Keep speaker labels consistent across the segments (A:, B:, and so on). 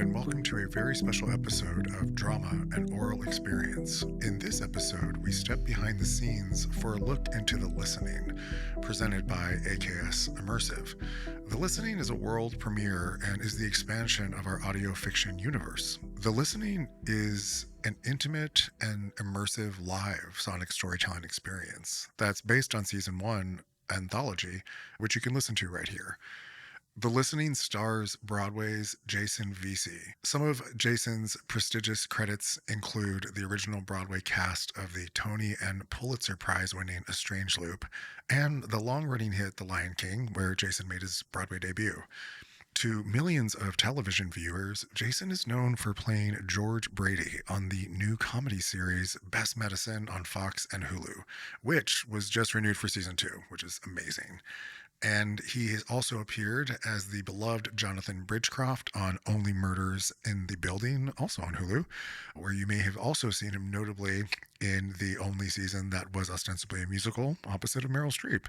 A: and welcome to a very special episode of Drama and Oral Experience. In this episode, we step behind the scenes for a look into The Listening, presented by AKS Immersive. The Listening is a world premiere and is the expansion of our audio fiction universe. The Listening is an intimate and immersive live sonic storytelling experience that's based on Season 1 anthology, which you can listen to right here. The Listening stars Broadway's Jason Veasey. Some of Jason's prestigious credits include the original Broadway cast of the Tony and Pulitzer Prize-winning A Strange Loop, and the long-running hit The Lion King, where Jason made his Broadway debut. To millions of television viewers, Jason is known for playing George Brady on the new comedy series Best Medicine on Fox and Hulu, which was just renewed for season 2, which is amazing. And he has also appeared as the beloved Jonathan Bridgecroft on Only Murders in the Building, also on Hulu, where you may have also seen him notably in the only season that was ostensibly a musical opposite of Meryl Streep.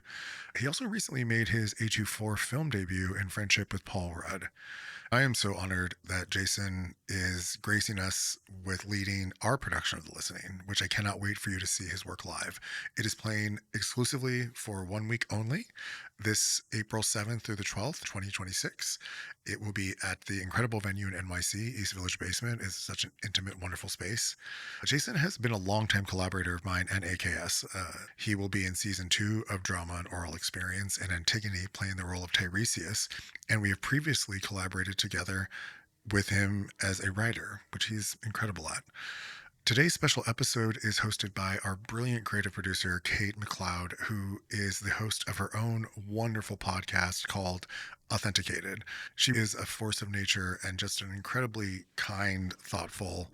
A: He also recently made his A24 film debut in friendship with Paul Rudd. I am so honored that Jason is gracing us with leading our production of The Listening, which I cannot wait for you to see his work live. It is playing exclusively for 1 week only, this April 7th through the 12th, 2026. It will be at the incredible venue in NYC. East Village Basement is such an intimate, wonderful space. Jason has been a longtime collaborator of mine and AKS. He will be in season 2 of Drama and Oral Experience in Antigone, playing the role of Tiresias, and we have previously collaborated together with him as a writer, which he's incredible at. Today's special episode is hosted by our brilliant creative producer, Kate McLeod, who is the host of her own wonderful podcast called Authenticated. She is a force of nature and just an incredibly kind, thoughtful,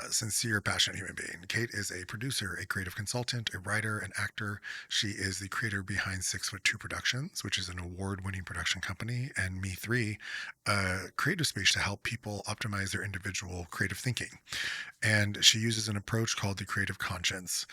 A: sincere, passionate human being. Kate is a producer, a creative consultant, a writer, an actor. She is the creator behind 6'2" Productions, which is an award-winning production company, and Me3, a creative space to help people optimize their individual creative thinking. And she uses an approach called the creative conscience.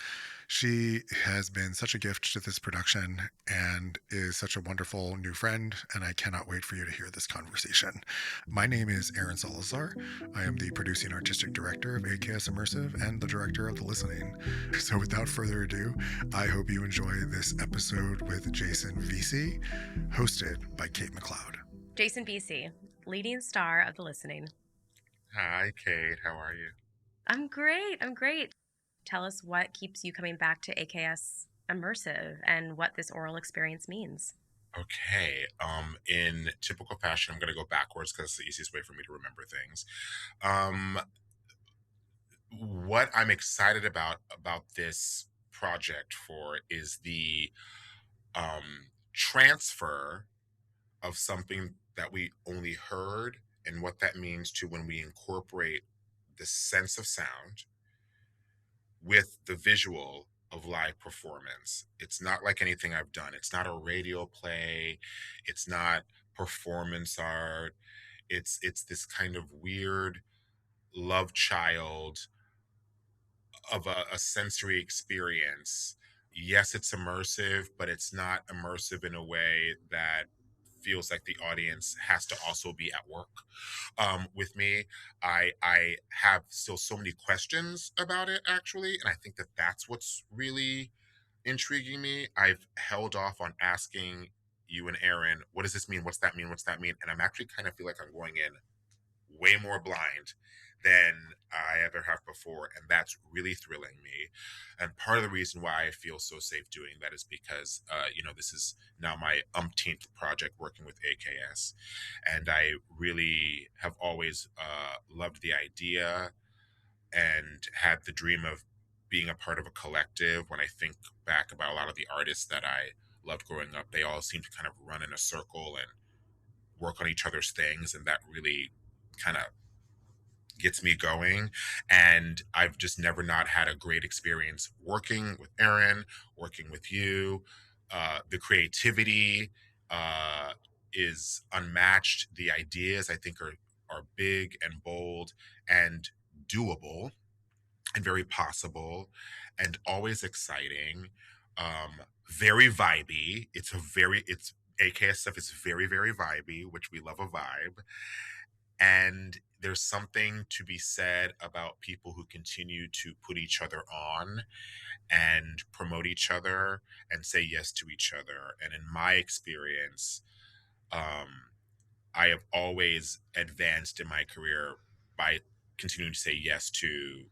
A: She has been such a gift to this production and is such a wonderful new friend, and I cannot wait for you to hear this conversation. My name is Aaron Salazar. I am the producing artistic director of AKS Immersive and the director of The Listening. So without further ado, I hope you enjoy this episode with Jason Veasey, hosted by Kate McLeod.
B: Jason Veasey, leading star of The Listening.
C: Hi, Kate. How are you?
B: I'm great. Tell us what keeps you coming back to AKS Immersive and what this oral experience means.
C: Okay. In typical fashion, I'm going to go backwards because it's the easiest way for me to remember things. What I'm excited about this project for is the transfer of something that we only heard and what that means to when we incorporate the sense of sound with the visual of live performance. It's not like anything I've done. It's not a radio play. It's not performance art. It's this kind of weird love child of a sensory experience. Yes, it's immersive, but it's not immersive in a way that feels like the audience has to also be at work with me. I have still so many questions about it, actually, and I think that that's what's really intriguing me. I've held off on asking you and Aaron, what does this mean? What's that mean? What's that mean? And I'm actually kind of feel like I'm going in way more blind than I ever have before, and that's really thrilling me. And part of the reason why I feel so safe doing that is because, this is now my umpteenth project working with AKS, and I really have always loved the idea and had the dream of being a part of a collective. When I think back about a lot of the artists that I loved growing up, they all seem to kind of run in a circle and work on each other's things, and that really kind of gets me going. And I've just never not had a great experience working with Aaron, working with you. The creativity is unmatched. The ideas I think are big and bold and doable and very possible and always exciting. Very vibey. It's AKS stuff is very, very vibey, which we love a vibe. And there's something to be said about people who continue to put each other on and promote each other and say yes to each other. And in my experience, um, I have always advanced in my career by continuing to say yes to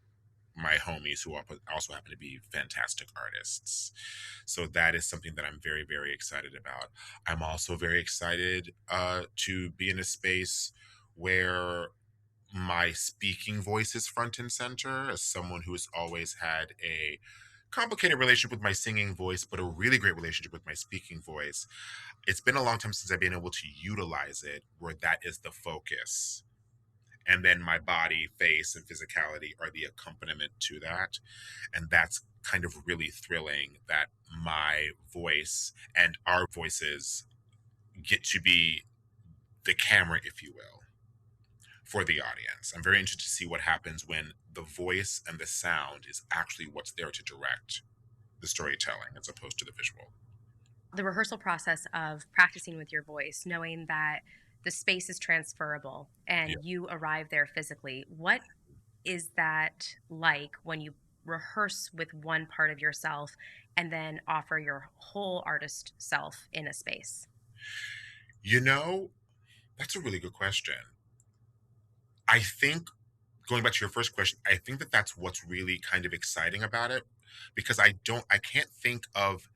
C: my homies who also happen to be fantastic artists. So that is something that I'm very, very excited about. I'm also very excited to be in a space where my speaking voice is front and center as someone who has always had a complicated relationship with my singing voice, but a really great relationship with my speaking voice. It's been a long time since I've been able to utilize it where that is the focus. And then my body, face, and physicality are the accompaniment to that. And that's kind of really thrilling that my voice and our voices get to be the camera, if you will, for the audience. I'm very interested to see what happens when the voice and the sound is actually what's there to direct the storytelling as opposed to the visual.
B: The rehearsal process of practicing with your voice, knowing that the space is transferable
C: Yeah.
B: and you arrive there physically, what is that like when you rehearse with one part of yourself and then offer your whole artist self in a space?
C: You know, that's a really good question. I think going back to your first question, I think that that's what's really kind of exciting about it because I can't think of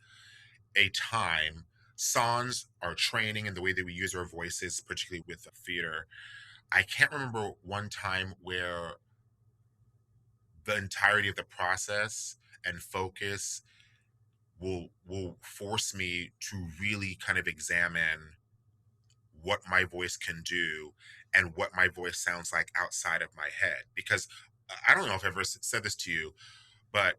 C: a time sans our training and the way that we use our voices, particularly with theater. I can't remember one time where the entirety of the process and focus will force me to really kind of examine what my voice can do and what my voice sounds like outside of my head because I don't know if I've ever said this to you, but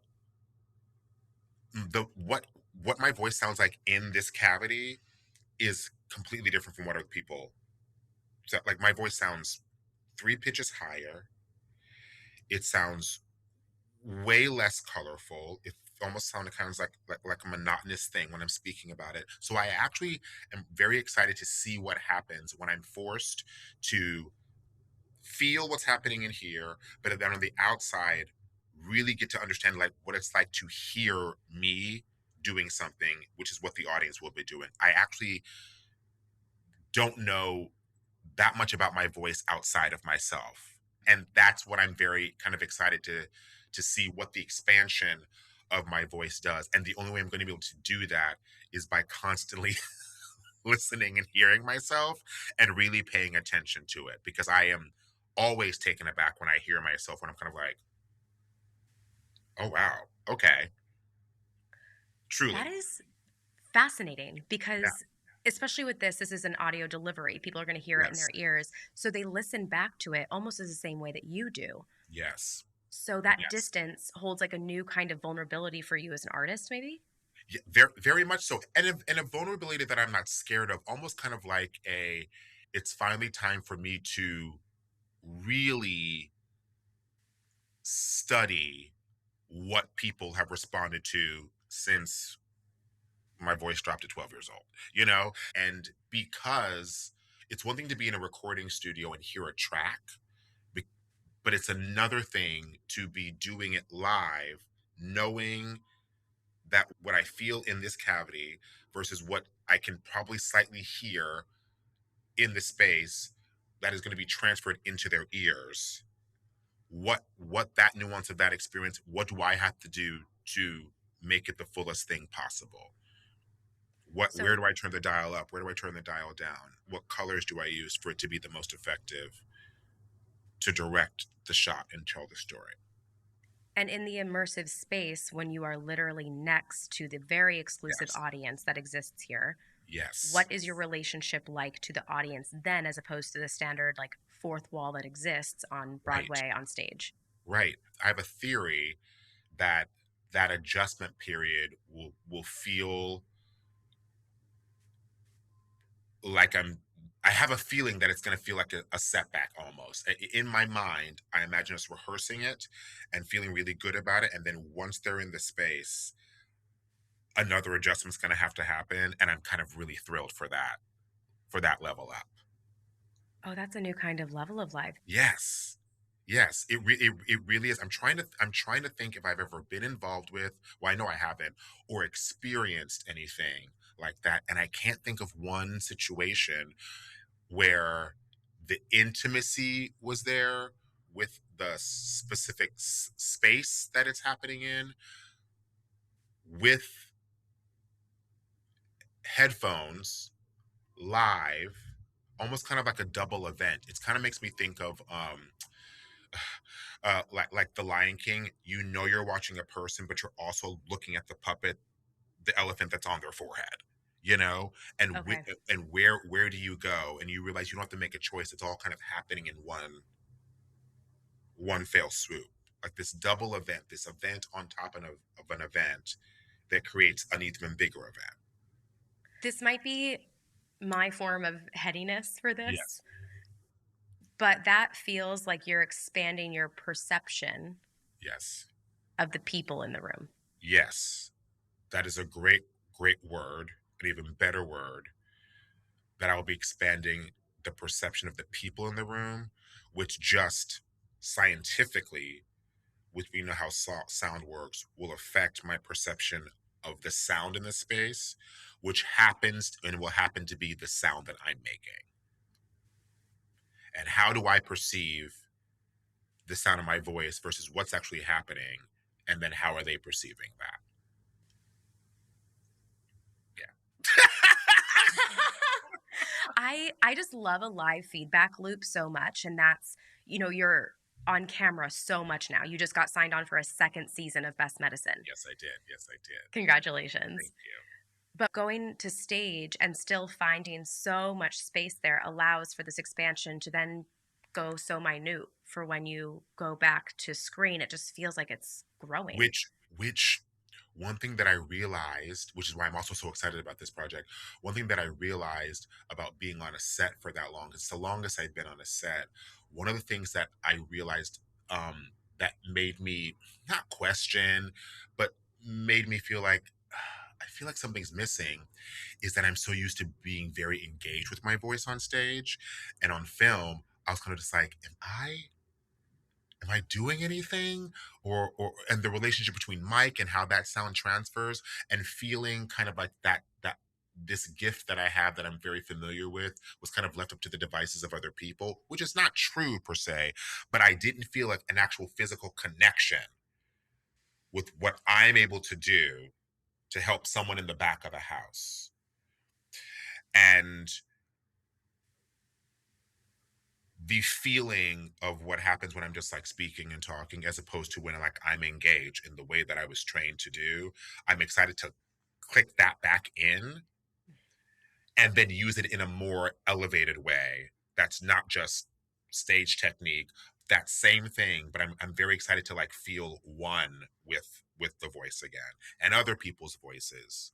C: the what my voice sounds like in this cavity is completely different from what other people. So like my voice sounds three pitches higher. It sounds way less colorful. It almost sounded kind of like a monotonous thing when I'm speaking about it. So I actually am very excited to see what happens when I'm forced to feel what's happening in here, but then on the outside, really get to understand like what it's like to hear me doing something, which is what the audience will be doing. I actually don't know that much about my voice outside of myself. And that's what I'm very kind of excited to see what the expansion of my voice does. And the only way I'm going to be able to do that is by constantly listening and hearing myself and really paying attention to it because I am always taken aback when I hear myself when I'm kind of like, oh wow, okay,
B: That
C: truly.
B: is fascinating
C: Yeah.
B: because especially with this is an audio delivery. People are going to hear it in
C: Yes.
B: their ears, so they listen back to it almost as the same way that you do.
C: Yes.
B: So that
C: Yes.
B: distance holds like a new kind of vulnerability for you as an artist, maybe?
C: Yeah, very, very much so. And a vulnerability that I'm not scared of, almost kind of like it's finally time for me to really study what people have responded to since my voice dropped at 12 years old, you know? And because it's one thing to be in a recording studio and hear a track, be- but it's another thing to be doing it live, knowing that what I feel in this cavity versus what I can probably slightly hear in the space that is going to be transferred into their ears. What that nuance of that experience, what do I have to do to make it the fullest thing possible? Where
B: So
C: do I turn the dial up? Where do I turn the dial down? What colors do I use for it to be the most effective to direct the shot and tell the story?
B: and in the immersive space, when you are literally next to the very exclusive
C: Yes.
B: audience that exists here,
C: Yes.
B: what is your relationship like to the audience then, as opposed to the standard, like, fourth wall that exists on
C: Right.
B: Broadway on stage?
C: Right. I have a theory that that adjustment period will feel like I have a feeling that it's going to feel like a setback almost. In my mind, I imagine us rehearsing it and feeling really good about it. And then once they're in the space, another adjustment's going to have to happen. And I'm kind of really thrilled for that level up.
B: Oh, that's a new kind of level of life.
C: Yes. Yes, it really is. I'm trying to think if I've ever been involved with, well, I know I haven't, or experienced anything like that, and I can't think of one situation where the intimacy was there with the specific space that it's happening in, with headphones, live, almost kind of like a double event. It kind of makes me think of like the Lion King. You know you're watching a person, but you're also looking at the puppet, the elephant that's on their forehead. You know, and
B: Okay.
C: and where do you go? And you realize you don't have to make a choice. It's all kind of happening in one fell swoop. Like this double event, this event on top of an event that creates an even bigger event.
B: This might be my form of headiness for this,
C: Yes,
B: but that feels like you're expanding your perception
C: yes,
B: of the people in the room.
C: yes. That is a great word, an even better word, that I will be expanding the perception of the people in the room, which just scientifically, which we know how sound works, will affect my perception of the sound in the space, which happens and will happen to be the sound that I'm making. And how do I perceive the sound of my voice versus what's actually happening? And then how are they perceiving that? Yeah.
B: I just love a live feedback loop so much, and that's, you're on camera so much now. You just got signed on for a second season of Best Medicine.
C: Yes, I did. Yes, I did.
B: Congratulations.
C: Thank you.
B: But going to stage and still finding so much space there allows for this expansion to then go so minute for when you go back to screen. It just feels like it's growing.
C: Which one thing that I realized, which is why I'm also so excited about this project, one thing that I realized about being on a set for that long, it's the longest I've been on a set. One of the things that I realized that made me not question, but made me feel like I feel like something's missing is that I'm so used to being very engaged with my voice on stage and on film. I was kind of just like, am I doing anything? Or and the relationship between Mike and how that sound transfers and feeling kind of like that this gift that I have that I'm very familiar with was kind of left up to the devices of other people, which is not true per se, but I didn't feel like an actual physical connection with what I'm able to do to help someone in the back of the house. And the feeling of what happens when I'm just like speaking and talking, as opposed to when like I'm engaged in the way that I was trained to do. I'm excited to click that back in and then use it in a more elevated way. That's not just stage technique, that same thing, but I'm very excited to like feel one with the voice again and other people's voices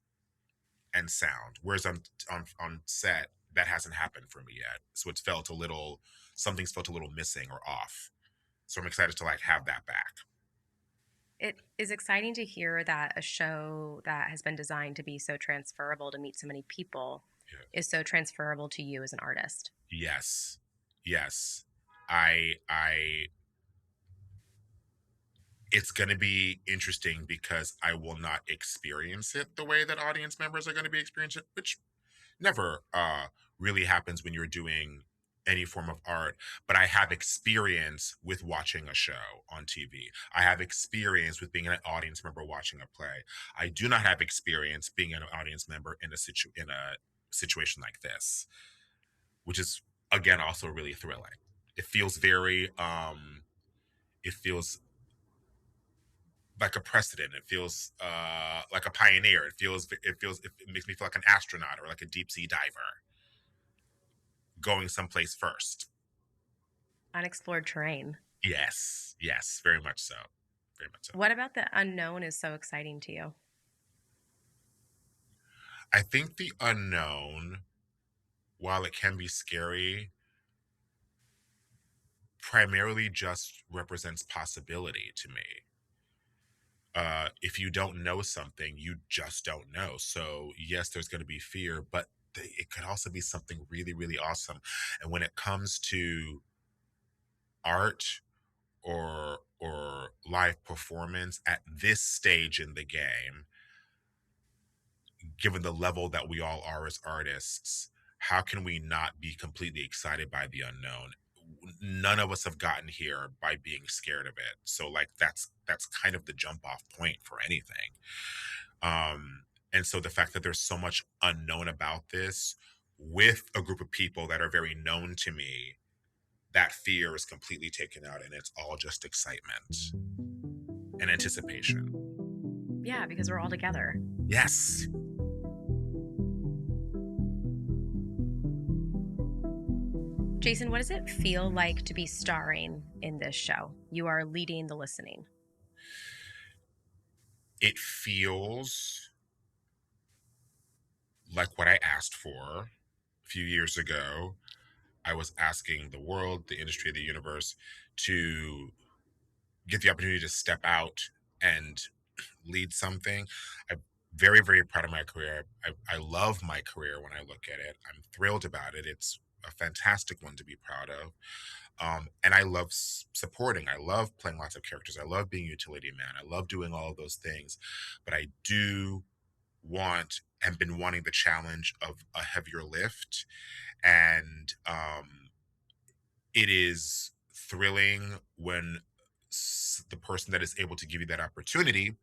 C: and sound. Whereas on set, that hasn't happened for me yet. So it's felt a little, something's felt a little missing or off. So I'm excited to like have that back.
B: It is exciting to hear that a show that has been designed to be so transferable to meet so many people
C: Yeah.
B: is so transferable to you as an artist.
C: Yes. Yes. I it's going to be interesting because I will not experience it the way that audience members are going to be experiencing it, which never really happens when you're doing any form of art. But I have experience with watching a show on TV. I have experience with being an audience member watching a play. I do not have experience being an audience member in in a situation like this, which is again also really thrilling. It feels very it feels like a precedent. It feels like a pioneer. It makes me feel like an astronaut or like a deep sea diver going someplace first.
B: Unexplored terrain.
C: Yes, yes, very much so. Very much so.
B: What about the unknown is so exciting to you?
C: I think the unknown, while it can be scary, primarily just represents possibility to me. If you don't know something, you just don't know. So, yes, there's going to be fear, but it could also be something really, really awesome. And when it comes to art or live performance at this stage in the game, given the level that we all are as artists, how can we not be completely excited by the unknown? None of us have gotten here by being scared of it. So like that's kind of the jump off point for anything. And so the fact that there's so much unknown about this with a group of people that are very known to me, that fear is completely taken out and it's all just excitement and anticipation.
B: Yeah, because we're all together.
C: Yes.
B: Jason, what does it feel like to be starring in this show? You are leading the listening.
C: It feels like what I asked for a few years ago. I was asking the world, the industry, the universe to get the opportunity to step out and lead something. I'm very, very proud of my career. I love my career when I look at it. I'm thrilled about it. It's a fantastic one to be proud of. And I love supporting. I love playing lots of characters. I love being utility man. I love doing all of those things. But I do want and been wanting the challenge of a heavier lift. And it is thrilling when the person that is able to give you that opportunity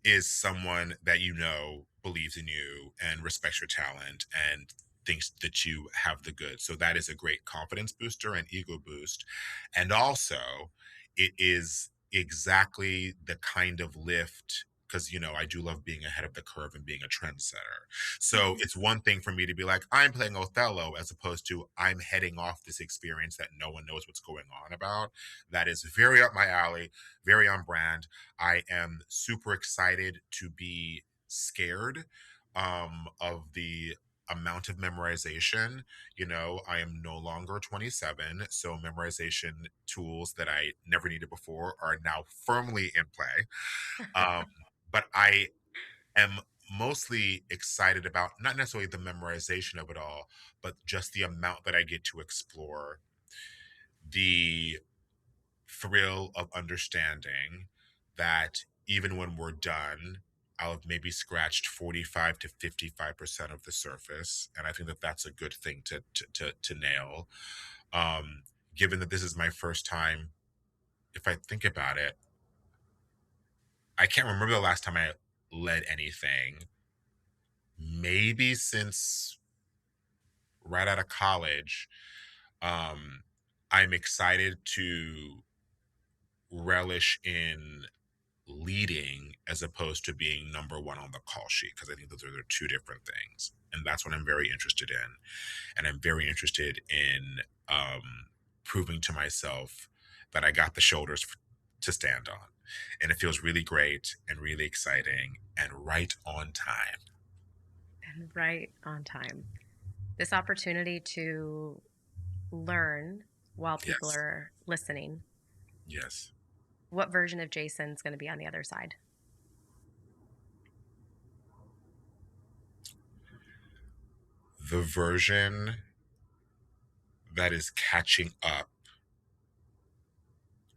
C: is someone that you know believes in you and respects your talent and thinks that you have the goods. So that is a great confidence booster and ego boost. And also, it is exactly the kind of lift because I do love being ahead of the curve and being a trendsetter. So
B: Mhm.
C: it's one thing for me to be like, I'm playing Othello, as opposed to I'm heading off this experience that no one knows what's going on about. That is very up my alley, very on brand. I am super excited to be scared of the amount of memorization. I am no longer 27, so memorization tools that I never needed before are now firmly in play. Um, but I am mostly excited about not necessarily the memorization of it all, but just the amount that I get to explore, the thrill of understanding that even when we're done, I'll have maybe scratched 45 to 55% of the surface. And I think that that's a good thing to nail. Um, Given that this is my first time, if I think about it, I can't remember the last time I led anything, maybe since right out of college. Um, I'm excited to relish in leading as opposed to being number one on the call sheet, because I think those are two different things. And that's what I'm very interested in. And I'm very interested in proving to myself that I got the shoulders to stand on. And it feels really great and really exciting and right on time.
B: And right on time. This opportunity to learn while people
C: Yes.
B: are listening.
C: Yes.
B: What version of Jason's going to be on the other side?
C: The version that is catching up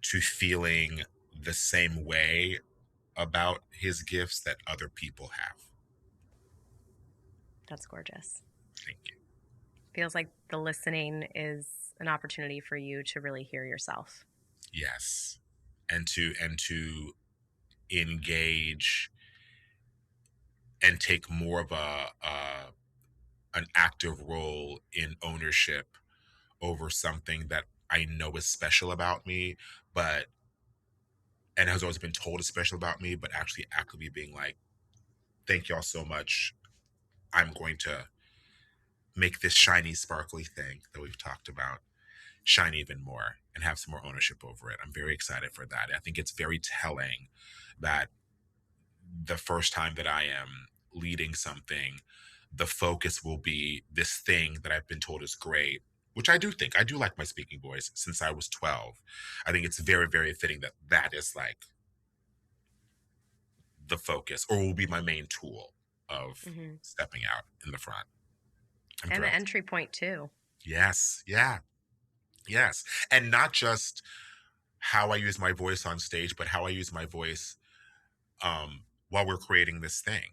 C: to feeling the same way about his gifts that other people have.
B: That's gorgeous.
C: Thank you.
B: Feels like the listening is an opportunity for you to really hear yourself.
C: Yes. And to engage and take more of an active role in ownership over something that I know is special about me, but and has always been told is special about me, but actually actively being like, thank y'all so much. I'm going to make this shiny, sparkly thing that we've talked about shine even more and have some more ownership over it. I'm very excited for that. I think it's very telling that the first time that I am leading something, the focus will be this thing that I've been told is great, which I do think. I do like my speaking voice since I was 12. I think it's very, very fitting that that is like the focus or will be my main tool of
B: Hmm.
C: stepping out in the front. I'm
B: And the
C: thrilled.
B: entry point too.
C: Yes. Yeah. Yes. And not just how I use my voice on stage, but how I use my voice while we're creating this thing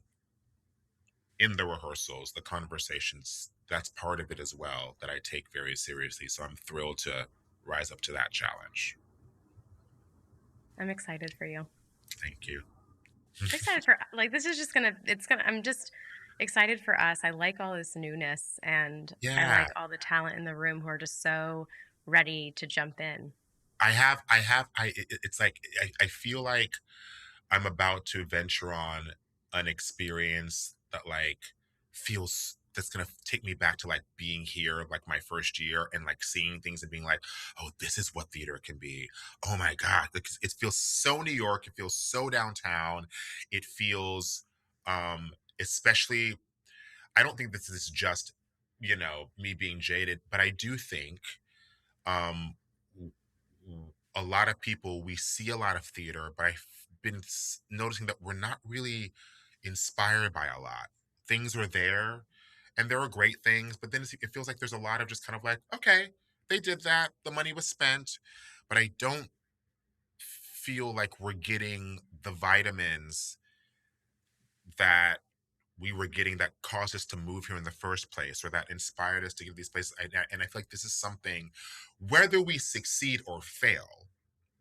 C: in the rehearsals, the conversations. That's part of it as well that I take very seriously. So I'm thrilled to rise up to that challenge.
B: I'm excited for you.
C: Thank you.
B: I'm excited for like this is just gonna it's gonna I'm just excited for us. I like all this newness and I
C: Yeah.
B: like all the talent in the room who are just so ready to jump in.
C: It's like, I feel like I'm about to venture on an experience that like feels that's gonna take me back to like being here like my first year and like seeing things and being like, oh, this is what theater can be. Oh my god, like, it feels so New York, it feels so downtown, it feels especially, I don't think this is just, me being jaded, but I do think um a lot of people, we see a lot of theater, but I've been noticing that we're not really inspired by a lot. Things are there, and there are great things, but then it feels like there's a lot of just kind of like, okay, they did that, the money was spent, but I don't feel like we're getting the vitamins that we were getting that caused us to move here in the first place, or that inspired us to get to these places. And I feel like this is something, whether we succeed or fail,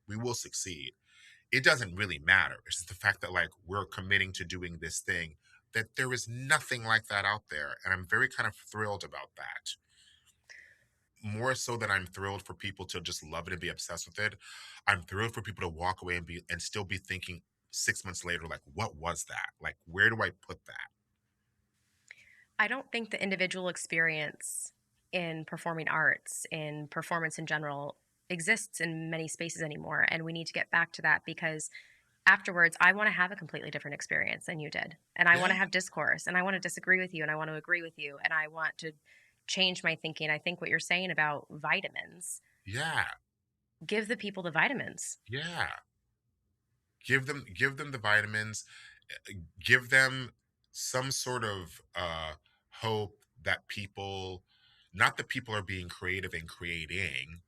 C: we will succeed. It doesn't really matter. It's just the fact that like we're committing to doing this thing, that there is nothing like that out there. And I'm very kind of thrilled about that. More so than I'm thrilled for people to just love it and be obsessed with it. I'm thrilled for people to walk away and still be thinking 6 months later, like, what was that? Like, where do I put that?
B: I don't think the individual experience in performing arts, in performance in general, exists in many spaces anymore. And we need to get back to that because afterwards, I want to have a completely different experience than you did. And I want
C: Yeah,
B: to have discourse and I want to disagree with you and I want to agree with you and I want to change my thinking. I think what you're saying about vitamins,
C: yeah,
B: give the people the vitamins.
C: yeah. Give them the vitamins, give them some sort of hope that people, not that people are being creative and creating,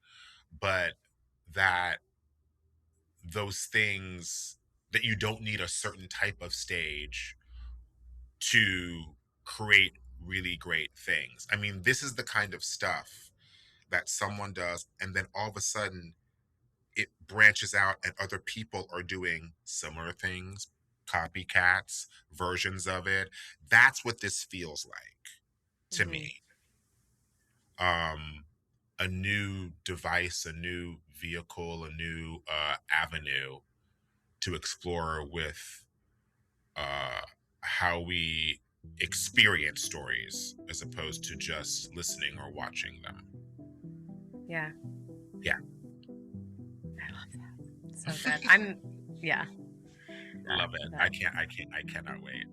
C: but that those things, that you don't need a certain type of stage to create really great things. I mean, this is the kind of stuff that someone does, and then all of a sudden it branches out and other people are doing similar things, copycats, versions of it. That's what this feels like to
B: Hmm.
C: me. Um, a new device, a new vehicle, a new avenue to explore with how we experience stories as opposed to just listening or watching them.
B: Yeah,
C: Yeah,
B: I love that. So good. Yeah,
C: love it.
B: that.
C: I cannot wait.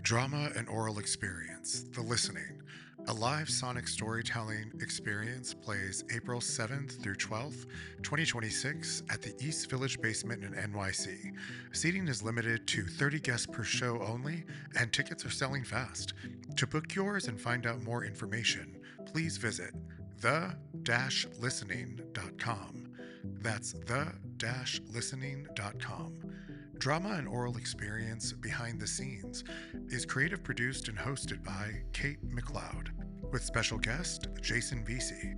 A: Drama and Oral Experience, The Listening, a live sonic storytelling experience plays April 7th through 12th, 2026 at the East Village Basement in NYC. Seating is limited to 30 guests per show only, and tickets are selling fast. To book yours and find out more information, please visit the-listening.com. That's the-listening.com. Drama and Oral Experience Behind the Scenes is creative produced and hosted by Kate McLeod, with special guest Jason Veasey,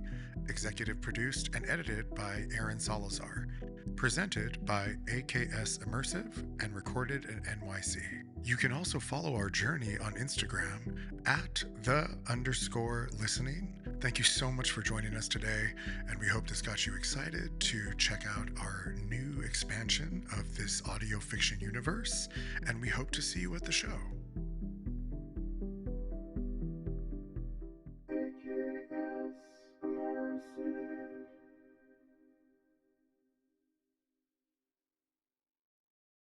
A: executive produced and edited by Aaron Salazar, presented by AKS Immersive and recorded in NYC. You can also follow our journey on Instagram at @the_listening. Thank you so much for joining us today, and we hope this got you excited to check out our new expansion of this audio fiction universe, and we hope to see you at the show.